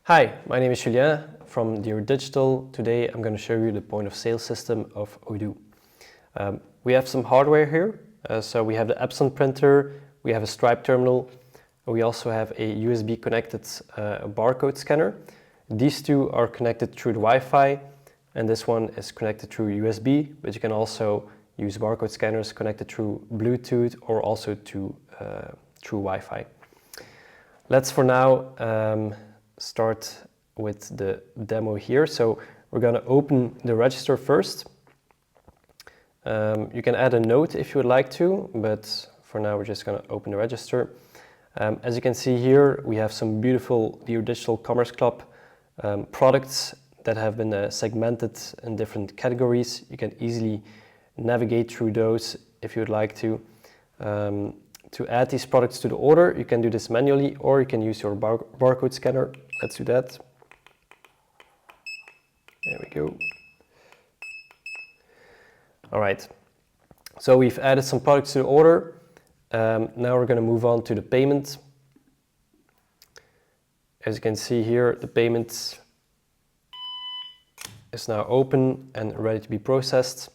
Hi, my name is Julien from Dear Digital. Today I'm going to show you the point of sale system of Odoo. We have some hardware here. So we have the Epson printer, we have a Stripe terminal, we also have a USB connected barcode scanner. These two are connected through the Wi-Fi and this one is connected through USB, but you can also use barcode scanners connected through Bluetooth or also through Wi-Fi. Let's for now start with the demo here. So we're going to open the register first. You can add a note if you would like to, but for now we're just going to open the register. As you can see here, we have some beautiful Dear Digital Commerce Club products that have been segmented in different categories. You can easily navigate through those if you would like to. To add these products to the order, you can do this manually or you can use your barcode scanner. Let's do that. There we go. All right, so we've added some products to the order. Now we're going to move on to the payment. As you can see here, the payment is now open and ready to be processed.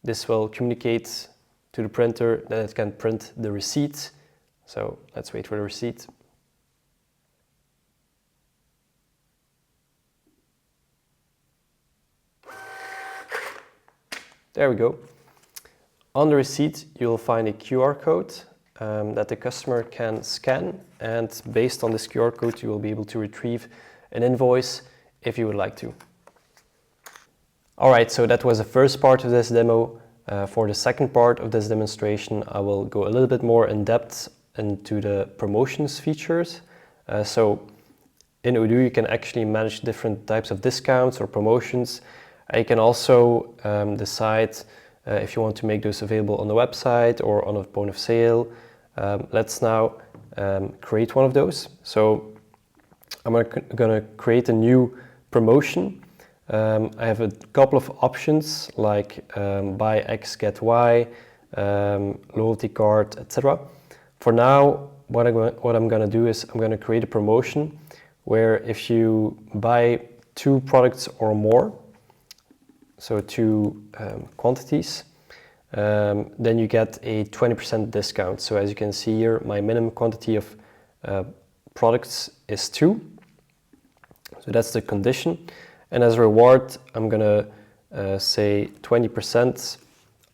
This will communicate to the printer that it can print the receipt. So let's wait for the receipt. There we go. On the receipt, you'll find a QR code that the customer can scan, and based on this QR code, you will be able to retrieve an invoice if you would like to. All right, so that was the first part of this demo. For the second part of this demonstration, I will go a little bit more in depth into the promotions features. So in Odoo, you can actually manage different types of discounts or promotions. You can also decide if you want to make those available on the website or on a point of sale. Let's now create one of those. So I'm going to create a new promotion. I have a couple of options like buy X, get Y, loyalty card, etc. For now, what I'm going to do is I'm going to create a promotion where if you buy 2 products or more, so 2 quantities, then you get a 20% discount. So as you can see here, my minimum quantity of products is 2. So that's the condition. And as a reward, I'm gonna say 20%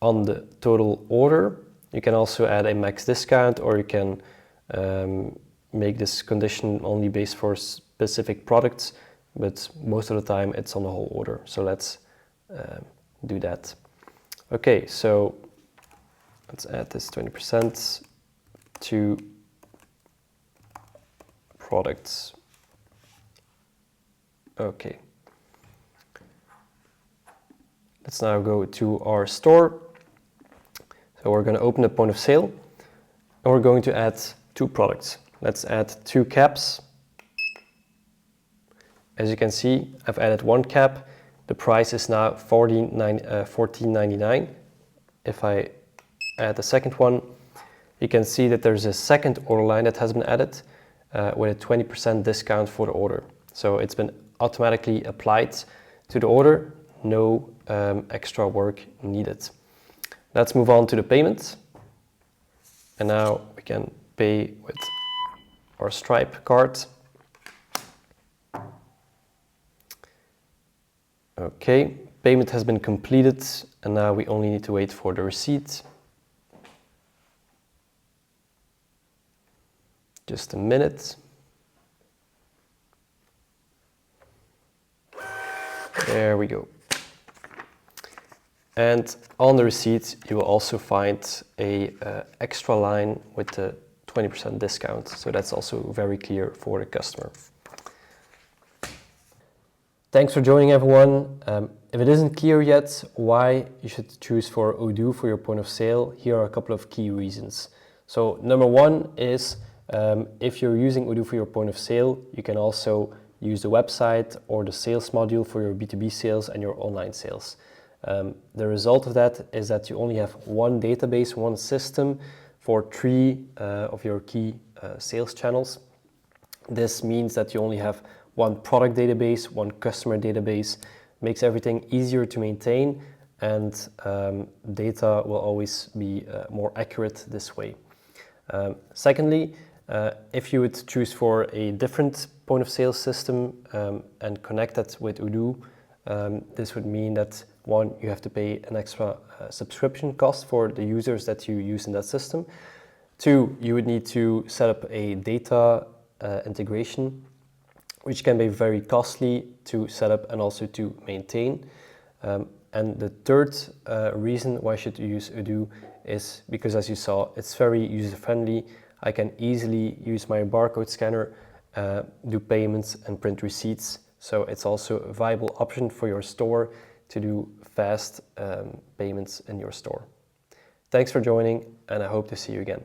on the total order. You can also add a max discount, or you can make this condition only based for specific products, but most of the time it's on the whole order. So let's do that. Okay, so let's add this 20% to products. Okay. Let's now go to our store. So we're going to open the point of sale and we're going to add 2 products. Let's add 2 caps. As you can see, I've added 1 cap. The price is now $14.99. If I add the second one, you can see that there's a second order line that has been added with a 20% discount for the order. So it's been automatically applied to the order, no extra work needed. Let's move on to the payment. And now we can pay with our Stripe card. Okay, payment has been completed and now we only need to wait for the receipt. Just a minute. There we go. And on the receipt, you will also find a extra line with the 20% discount. So that's also very clear for the customer. Thanks for joining, everyone. If it isn't clear yet why you should choose for Odoo for your point of sale, here are a couple of key reasons. So number 1 is if you're using Odoo for your point of sale, you can also use the website or the sales module for your B2B sales and your online sales. The result of that is that you only have one database, one system for 3 of your key sales channels. This means that you only have one product database, one customer database, makes everything easier to maintain, and data will always be more accurate this way. Secondly, if you would choose for a different point of sale system and connect that with Odoo, this would mean that one, you have to pay an extra subscription cost for the users that you use in that system. Two, you would need to set up a data integration, which can be very costly to set up and also to maintain. And the third reason why should you use Odoo is because, as you saw, it's very user-friendly. I can easily use my barcode scanner, do payments and print receipts. So it's also a viable option for your store to do fast payments in your store. Thanks for joining, and I hope to see you again.